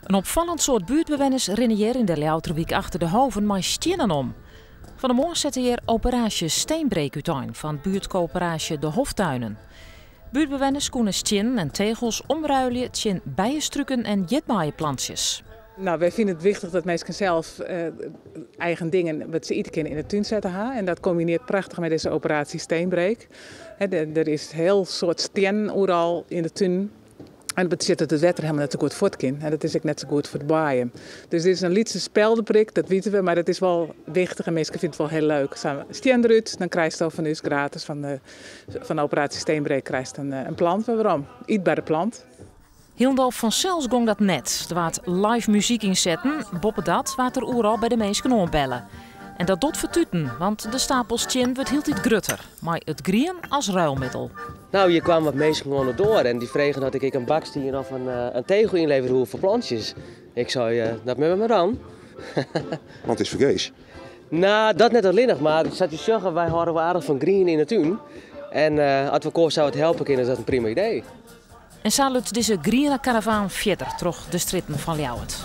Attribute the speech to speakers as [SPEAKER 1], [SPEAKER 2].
[SPEAKER 1] Een opvallend soort buurtbewoners rennen hier in de Louterwiek achter de hoven maar stenen om. Van de morgen zetten hier operatie Steenbreek uit van buurtcoöperatie De Hoftuinen. Buurtbewoners kunnen stenen en tegels omruilen tegen bijenstrukken en jetmaaienplantjes.
[SPEAKER 2] Nou, wij vinden het wichtig dat mensen zelf eigen dingen wat ze iedere keer in de tuin zetten. En dat combineert prachtig met deze operatie Steenbreek. Er is heel soort steen overal in de tuin. En dat betekent dat het wetter helemaal net zo goed voortkomt. En dat is ook net zo goed voor het baaien. Dus dit is een lietse speldenprik, dat weten we. Maar dat is wel wichtig en mensen vinden het wel heel leuk. Steen eruit, dan krijg je van ons gratis van de operatie Steenbreek krijg je een plant. Waarom? Eetbare plant.
[SPEAKER 1] Hilndal vanzelfs gong dat net. Er waard live muziek inzetten, boppen dat waard er overal bij de mensen oorbellen. En dat doet vertuten, want de stapel stien wordt heel iets grutter. Maar het grien als ruilmiddel.
[SPEAKER 3] Nou, hier kwamen wat mensen gewoon door en die vregen dat ik een bakstien of een tegel inlever hoe voor plantjes. Ik zei, dat met me maar dan.
[SPEAKER 4] Want het is vergees.
[SPEAKER 3] Nou, dat net alleen nog, maar ik zat te zeggen, wij houden wel aardig van green in de tuin. En als we koos zou het helpen kunnen, is dat een prima idee.
[SPEAKER 1] En salut deze groene karavaan verder terug de stritten van Ljouwert.